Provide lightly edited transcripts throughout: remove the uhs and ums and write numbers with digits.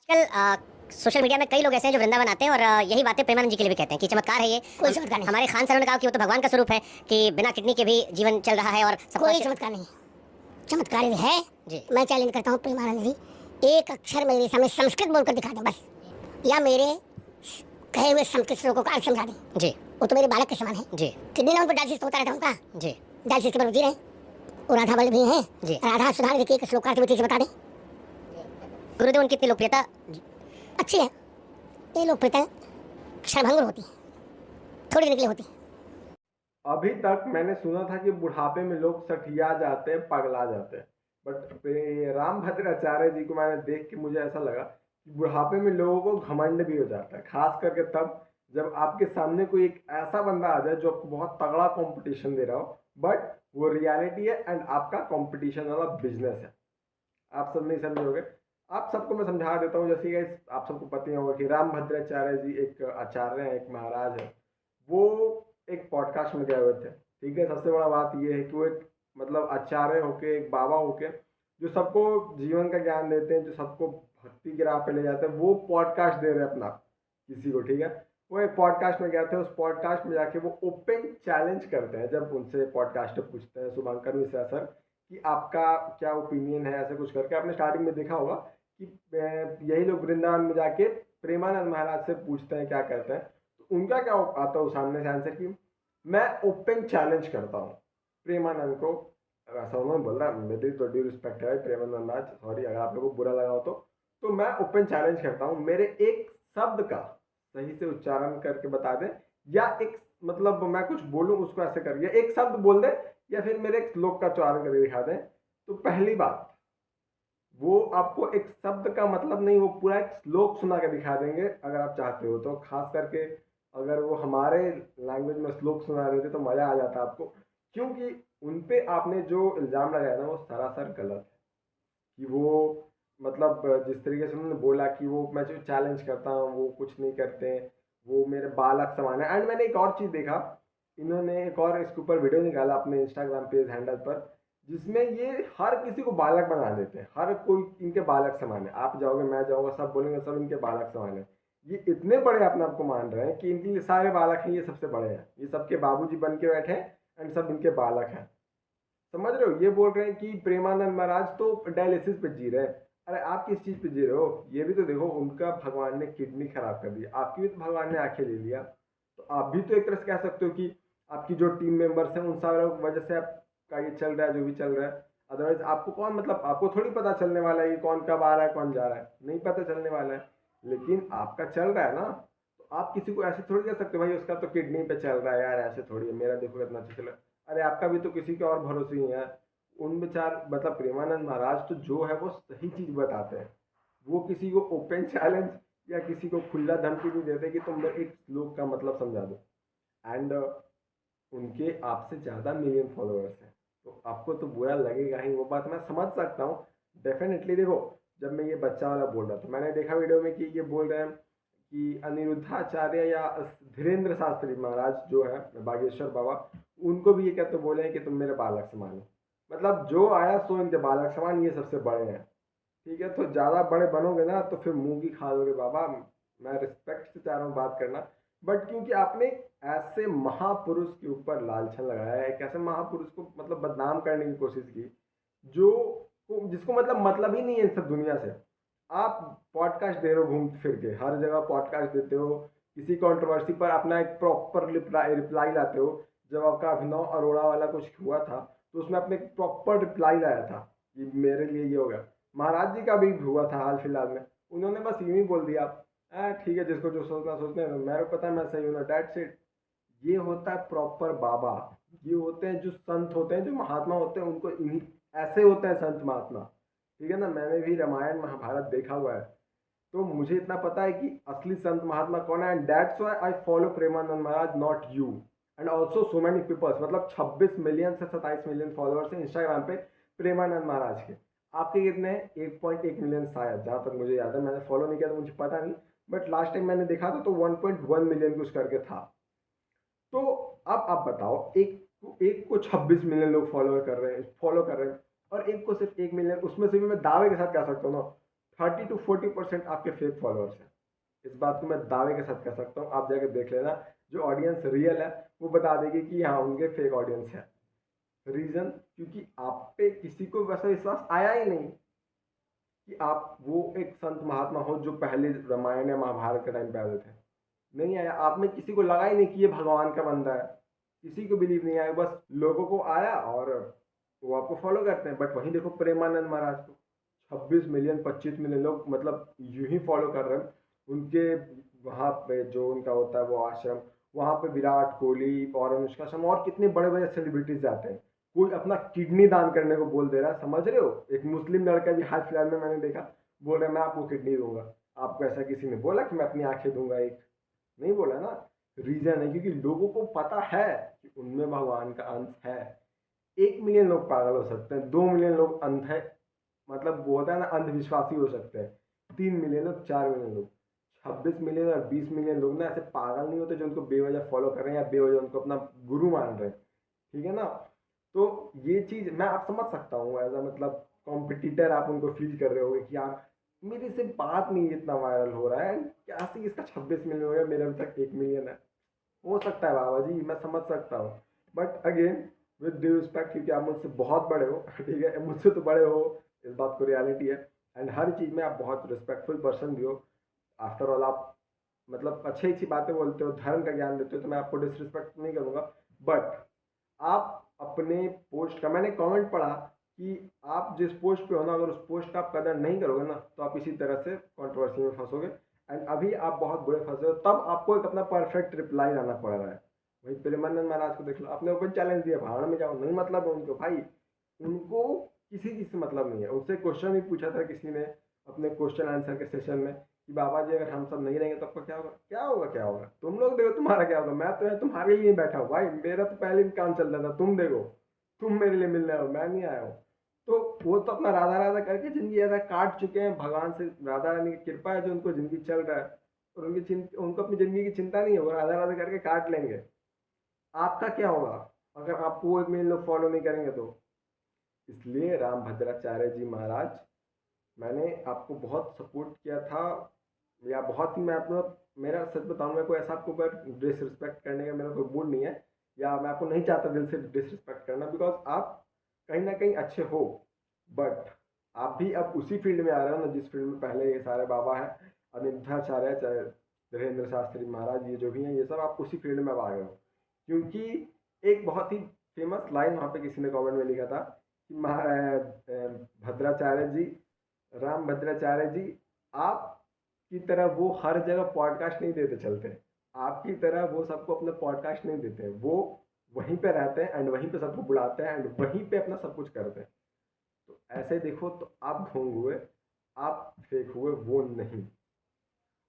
कल social media में कई लोग ऐसे हैं जो वृंदावन आते हैं और यही बातें प्रेमानंद जी के लिए भी कहते हैं कि चमत्कार है ये। कोई चमत्कार नहीं। हमारे खान सर ने कहा कि वो तो भगवान का स्वरूप है कि बिना किडनी के भी जीवन चल रहा है और सब कोई चमत्कार नहीं। चमत्कार यदि है जी। मैं चैलेंज करता हूँ प्रेमानंद जी, एक अक्षर मेरे सामने संस्कृत बोलकर दिखा दें बस, या मेरे कहे हुए संस्कृत श्लोकों का अर्थ समझा दें। जी वो तो मेरे बालक के समान है जी किडनी ना उन पर डायलिसिस होता रहता उनका, जी डायलिसिस के पर जी रहे वो राधा बल्लभ भी हैं। जी। राधा सुधार देखिए एक श्लोक का अर्थ मुझे बता दें। गुरुदेव उनकी इतनी लोकप्रियता अच्छी है, ये लोकप्रियता क्षणभंगुर होती है, थोड़ी देर के लिए होती है। अभी तक मैंने सुना था कि बुढ़ापे में लोग सठिया जाते हैं, पगला जाते हैं, बट रामभद्र आचार्य जी को मैंने देख के मुझे ऐसा लगा कि बुढ़ापे में लोगों को घमंड भी हो जाता है, खास करके तब जब आपके सामने कोई एक ऐसा बंदा आ जाए जो आपको बहुत तगड़ा कंपटीशन दे रहा हो, बट वो रियलिटी है एंड आपका कंपटीशन वाला बिजनेस है। आप सब नहीं समझोगे, आप सबको मैं समझा देता हूँ। जैसे कि आप सबको पता ही होगा कि रामभद्राचार्य जी एक आचार्य हैं, एक महाराज है। वो एक पॉडकास्ट में गए हुए थे, ठीक है। सबसे बड़ा बात ये है कि वो एक मतलब आचार्य होके, एक बाबा होके जो सबको जीवन का ज्ञान देते हैं, जो सबको भक्ति की राह पे ले जाते हैं, वो पॉडकास्ट दे रहे हैं अपना किसी को, ठीक है। वो एक पॉडकास्ट में गए थे, उस पॉडकास्ट में जाके वो ओपन चैलेंज करते हैं। जब उनसे पॉडकास्टर पूछते हैं शुभंकर मिश्रा सर कि आपका क्या ओपिनियन है, ऐसे कुछ करके आपने स्टार्टिंग में देखा होगा कि यही लोग वृंदावन में जाके प्रेमानंद महाराज से पूछते हैं क्या करते हैं, तो उनका क्या आता है सामने से आंसर कि मैं ओपन चैलेंज करता हूँ प्रेमानंद को। ऐसा उन्होंने बोला, मेरी तो ड्यू रिस्पेक्ट है प्रेमानंद महाराज, सॉरी अगर आप लोगों को बुरा लगा हो तो मैं ओपन चैलेंज करता हूँ, मेरे एक शब्द का सही से उच्चारण करके बता दें, या एक मतलब मैं कुछ बोलूँ उसको ऐसे करके एक शब्द बोल दें, या फिर मेरे एक श्लोक का उच्चारण करके दिखा दें। तो पहली बात, वो आपको एक शब्द का मतलब नहीं, वो पूरा एक श्लोक सुना के दिखा देंगे अगर आप चाहते हो तो। खास करके अगर वो हमारे लैंग्वेज में श्लोक सुना रहे थे तो मज़ा आ जाता आपको, क्योंकि उन पे आपने जो इल्ज़ाम लगाया ना वो सरासर गलत है। कि वो मतलब जिस तरीके से उन्होंने बोला कि वो मैं जो चैलेंज करता हूँ वो कुछ नहीं करते हैं, वो मेरे बालक समान है। एंड मैंने एक और चीज़ देखा, इन्होंने एक और इसके ऊपर वीडियो निकाला अपने इंस्टाग्राम पेज हैंडल पर, जिसमें ये हर किसी को बालक बना देते हैं, हर कोई इनके बालक समान है। आप जाओगे, मैं जाऊँगा, सब बोलेंगे सब इनके बालक समान है। ये इतने बड़े अपने आप को मान रहे हैं कि इनके लिए सारे बालक हैं, ये सबसे बड़े हैं, ये सबके बाबूजी बन के बैठे हैं एंड सब इनके बालक हैं। समझ रहे हो? ये बोल रहे हैं कि प्रेमानंद महाराज तो डायलिसिस पे जी रहे हैं। अरे आप किस चीज़ पे जी रहे हो? ये भी तो देखो, उनका भगवान ने किडनी खराब कर दी, आपकी भी तो भगवान ने आंखें ले लिया। तो आप भी तो एक तरह से कह सकते हो कि आपकी जो टीम मेंबर्स हैं उन सारों की वजह से आपका ये चल रहा है जो भी चल रहा है। अदरवाइज आपको कौन, मतलब आपको थोड़ी पता चलने वाला है कि कौन कब आ रहा है कौन जा रहा है, नहीं पता चलने वाला है। लेकिन आपका चल रहा है ना, तो आप किसी को ऐसे थोड़ी कह सकते हो भाई उसका तो किडनी पे चल रहा है यार, ऐसे थोड़ी है, मेरा देखो कितना अच्छा चला। अरे आपका भी तो किसी के और भरोसे ही है। उन बेचार मतलब प्रेमानंद महाराज तो जो है वो सही चीज़ बताते हैं, वो किसी को ओपन चैलेंज या किसी को खुला धमकी नहीं देते कि तुम एक श्लोक का मतलब समझा दो। एंड उनके आपसे ज़्यादा मिलियन फॉलोअर्स हैं, तो आपको तो बुरा लगेगा ही, वो बात मैं समझ सकता हूँ डेफिनेटली। देखो, जब मैं ये बच्चा वाला बोल रहा था, मैंने देखा वीडियो में कि ये बोल रहे हैं कि अनिरुद्धाचार्य या धीरेन्द्र शास्त्री महाराज जो है बागेश्वर बाबा, उनको भी ये कहते बोले हैं कि तुम मेरे बालक समान हो। मतलब जो आया सो इनके बालक समान, ये सबसे बड़े हैं, ठीक है। तो ज़्यादा बड़े बनोगे ना तो फिर मुंह की खा लोगे बाबा। मैं रिस्पेक्ट से चाह रहा हूँ बात करना, बट क्योंकि आपने ऐसे महापुरुष के ऊपर लालछन लगाया है, एक ऐसे महापुरुष को मतलब बदनाम करने की कोशिश की जो जिसको मतलब ही नहीं है इस सब दुनिया से। आप पॉडकास्ट दे रहे हो, घूम फिर के हर जगह पॉडकास्ट देते हो, किसी कंट्रोवर्सी पर अपना एक प्रॉपर रिप्लाई लाते हो। जब आपका अभिनव अरोड़ा वाला कुछ हुआ था तो उसमें अपने प्रॉपर रिप्लाई लाया था कि मेरे लिए ये हो गया। महाराज जी का भी हुआ था हाल फिलहाल में, उन्होंने बस यूं ही बोल दिया, ठीक है जिसको जो सोचना सोचने हैं, मेरे को पता है मैं सही हूँ ना, डेट्स इट। ये होता है प्रॉपर बाबा, ये होते हैं जो संत होते हैं, जो महात्मा होते हैं, उनको इन्हीं ऐसे होते हैं संत महात्मा, ठीक है ना। मैंने भी रामायण महाभारत देखा हुआ है, तो मुझे इतना पता है कि असली संत महात्मा कौन है। And that's why I follow Premanand Maharaj, not you and also so many peoples. मतलब 26 मिलियन से 27 मिलियन फॉलोअर्स हैं इंस्टाग्राम पे प्रेमानंद महाराज के। आपके कितने हैं? 1.1 मिलियन शायद, जहाँ तक मुझे याद है, मैंने फॉलो नहीं किया तो मुझे पता नहीं, बट लास्ट टाइम मैंने देखा था तो 1.1 मिलियन कुछ करके था। तो अब आप बताओ, एक को 26 मिलियन लोग फॉलो कर रहे हैं और एक को सिर्फ 1 मिलियन। उसमें से भी मैं दावे के साथ कह सकता हूँ ना 30-40% आपके फेक फॉलोअर्स हैं। इस बात को मैं दावे के साथ कह सकता हूँ, आप जाके देख लेना। जो ऑडियंस रियल है वो बता देगी कि हाँ उनके फेक ऑडियंस है। रीज़न क्योंकि आप पे किसी को वैसा विश्वास आया ही नहीं कि आप वो एक संत महात्मा हो जो पहले रामायण या महाभारत के टाइम पे आते थे। नहीं आया, आप में किसी को लगा ही नहीं कि ये भगवान का बंदा है, किसी को बिलीव नहीं आया, बस लोगों को आया और वो आपको फॉलो करते हैं। बट वहीं देखो प्रेमानंद महाराज को 26 मिलियन 25 मिलियन लोग मतलब यूं ही फॉलो कर रहे हैं। उनके वहाँ पे जो उनका होता है वो आश्रम, वहाँ पे विराट कोहली और अनुष्का शर्मा और कितने बड़े बड़े सेलिब्रिटीज जाते हैं। कोई अपना किडनी दान करने को बोल दे रहा है, समझ रहे हो। एक मुस्लिम लड़का भी हाल फिलहाल में मैंने देखा, बोल रहा है मैं आपको किडनी दूंगा। आपको ऐसा किसी ने बोला कि मैं अपनी आंखें दूंगा? एक नहीं बोला ना। रीजन है क्योंकि लोगों को पता है कि उनमें भगवान का अंश है। 1 मिलियन लोग पागल हो सकते हैं, 2 मिलियन लोग अंध है, मतलब वो होता है ना अंधविश्वासी हो सकते हैं, 3 मिलियन लोग, 4 मिलियन लोग, 26 मिलियन और 20 मिलियन लोग ना ऐसे पागल नहीं होते जो उनको बेवजह फॉलो कर रहे हैं या बेवजह उनको अपना गुरु मान रहे हैं। ठीक है ना। तो ये चीज़ मैं आप समझ सकता हूँ, एज अ मतलब कॉम्पिटिटर आप उनको फील कर रहे होगे कि यार मेरे से बात नहीं इतना वायरल हो रहा है, क्या सी इसका 26 मिलियन हो गया, मेरे अभी तक 1 मिलियन है। हो सकता है बाबा जी, मैं समझ सकता हूँ। But again with due respect, क्योंकि आप मुझसे बहुत बड़े हो, ठीक है, मुझसे तो बड़े हो, इस बात को रियलिटी है। एंड हर चीज़ में आप बहुत रिस्पेक्टफुल पर्सन भी हो। आफ्टर ऑल आप मतलब अच्छी अच्छी बातें बोलते हो, धर्म का ज्ञान देते हो, तो मैं आपको डिसरिस्पेक्ट नहीं करूँगा। बट आप अपने पोस्ट का, मैंने कमेंट पढ़ा कि आप जिस पोस्ट पे हो ना, अगर उस पोस्ट का आप कदर नहीं करोगे ना तो आप इसी तरह से कंट्रोवर्सी में फंसोगे। एंड अभी आप बहुत बुरे फंसे हो, तब आपको एक अपना परफेक्ट रिप्लाई लाना पड़ रहा है। वही प्रेमानंद महाराज को देख लो, आपने ओपन चैलेंज दिया, भाड़ में जाओ, नहीं मतलब है उनको भाई, उनको किसी चीज़ से मतलब नहीं है। उनसे क्वेश्चन भी पूछा था किसी ने अपने क्वेश्चन आंसर के सेशन में कि बाबा जी अगर हम सब नहीं रहेंगे तो आपका क्या होगा? क्या होगा? क्या होगा? तुम लोग देखो तुम्हारा क्या होगा। मैं तो है तुम्हारे लिए बैठा हूँ भाई, मेरा तो पहले भी काम चल रहा था। तुम देखो, तुम मेरे लिए मिलने आओ, मैं नहीं आया हूँ। तो वो तो अपना राधा राधा करके जिंदगी ऐसा काट चुके हैं। भगवान से राधा रानी की कृपा है जो उनको जिंदगी चल रहा है, और उनको अपनी जिंदगी की चिंता नहीं है, वो राधा राधा करके काट लेंगे। आपका क्या होगा अगर आपको 1 मिलियन लोग फॉलो नहीं करेंगे तो? इसलिए राम भद्राचार्य जी महाराज, मैंने आपको बहुत सपोर्ट किया था, या बहुत ही मैं अपना, मेरा सच बताऊँ, मैं कोई ऐसा आपको ऊपर डिसरिस्पेक्ट करने का मेरा कोई मूड नहीं है, या मैं आपको नहीं चाहता दिल से डिसरिस्पेक्ट करना, बिकॉज आप कहीं ना कहीं अच्छे हो। बट आप भी अब उसी फील्ड में आ रहे हो ना जिस फील्ड में पहले ये सारे बाबा हैं, अनिरुद्धाचार्य, चाहे धीरेन्द्र शास्त्री महाराज, ये जो भी हैं, ये सब आप उसी फील्ड में अब आ गए हो। क्योंकि एक बहुत ही फेमस लाइन वहाँ पे किसी ने कमेंट में लिखा था कि भद्राचार्य जी, राम भद्राचार्य जी, आप की तरह वो हर जगह पॉडकास्ट नहीं देते चलते, आपकी तरह वो सबको अपना पॉडकास्ट नहीं देते, वो वहीं पे रहते हैं एंड वहीं पे सबको बुलाते हैं एंड वहीं पे अपना सब कुछ करते हैं। तो ऐसे देखो तो आप ढोंग हुए, आप फेक हुए, वो नहीं।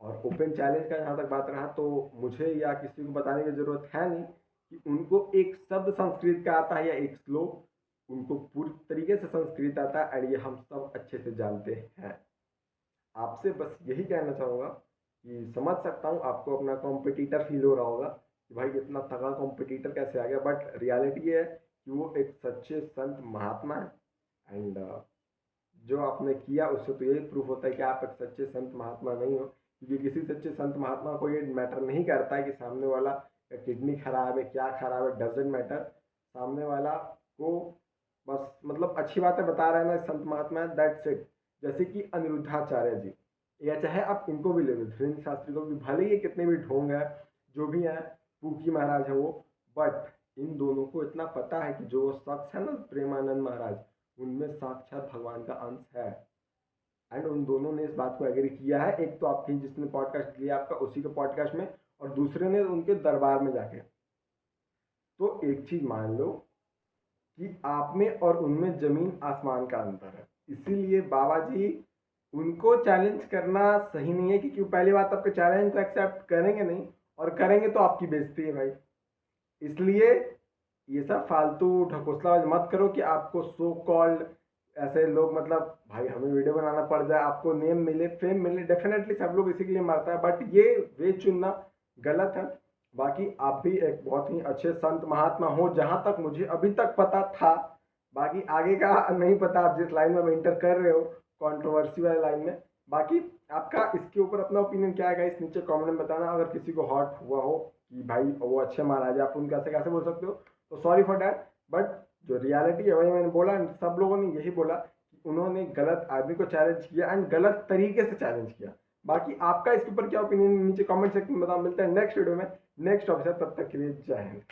और ओपन चैलेंज का जहाँ तक बात रहा, तो मुझे या किसी को बताने की ज़रूरत है नहीं कि उनको एक शब्द संस्कृत का आता है या एक श्लोक, उनको पूरी तरीके से संस्कृत आता है, एंड ये हम सब अच्छे से जानते हैं। आपसे बस यही कहना चाहूँगा कि समझ सकता हूँ आपको अपना कॉम्पिटिटर फील हो रहा होगा कि भाई इतना तगड़ा कॉम्पिटिटर कैसे आ गया, बट रियलिटी ये है कि वो एक सच्चे संत महात्मा है। एंड जो आपने किया उससे तो यही प्रूफ होता है कि आप एक सच्चे संत महात्मा नहीं हो, क्योंकि किसी सच्चे संत महात्मा को ये मैटर नहीं करता है कि सामने वाला का किडनी खराब है, क्या खराब है, डजेंट मैटर। सामने वाला को बस मतलब अच्छी बातें बता रहे हैं ना संत महात्मा है, दैट्स इट। जैसे कि अनिरुद्धाचार्य जी, या चाहे आप इनको भी ले लो, धीरेन्द्र शास्त्री को भी, भले ही कितने भी ढोंग है, जो भी है, पूकी महाराज है वो, बट इन दोनों को इतना पता है कि जो शख्स है ना प्रेमानंद महाराज, उनमें साक्षात भगवान का अंश है। एंड उन दोनों ने इस बात को एग्री किया है। एक तो आपकी जिसने पॉडकास्ट लिया आपका, उसी के पॉडकास्ट में, और दूसरे ने उनके दरबार में जाके। तो एक चीज़ मान लो कि आप में और उनमें जमीन आसमान का अंतर है। इसीलिए बाबा जी उनको चैलेंज करना सही नहीं है, क्योंकि पहली बात आपके चैलेंज को एक्सेप्ट करेंगे नहीं, और करेंगे तो आपकी बेइज्जती है भाई। इसलिए ये सब फालतू ढकोसलाबाजी मत करो कि आपको सो कॉल्ड ऐसे लोग, मतलब भाई हमें वीडियो बनाना पड़ जाए, आपको नेम मिले, फेम मिले, डेफिनेटली सब लोग इसी के लिए मरता है, बट ये वे चुनना गलत है। बाकी आप भी एक बहुत ही अच्छे संत महात्मा हो, जहाँ तक मुझे अभी तक पता था। बाकी आगे का नहीं पता, आप जिस लाइन में इंटर कर रहे हो, कंट्रोवर्सी वाले लाइन में, बाकी आपका इसके ऊपर अपना ओपिनियन क्या है गाइस, नीचे कमेंट में बताना। अगर किसी को हॉट हुआ हो कि भाई वो अच्छे महाराजा आप उनके कैसे बोल सकते हो, तो सॉरी फॉर डैट। बट जो रियलिटी है वही मैंने बोला, सब लोगों ने यही बोला कि उन्होंने गलत आदमी को चैलेंज किया एंड गलत तरीके से चैलेंज किया। बाकी आपका इसके ऊपर क्या ओपिनियन नीचे कमेंट सेक्शन में बताओ। मिलते हैं नेक्स्ट वीडियो में नेक्स्ट टॉपिक से, तब तक के लिए जय हिंद।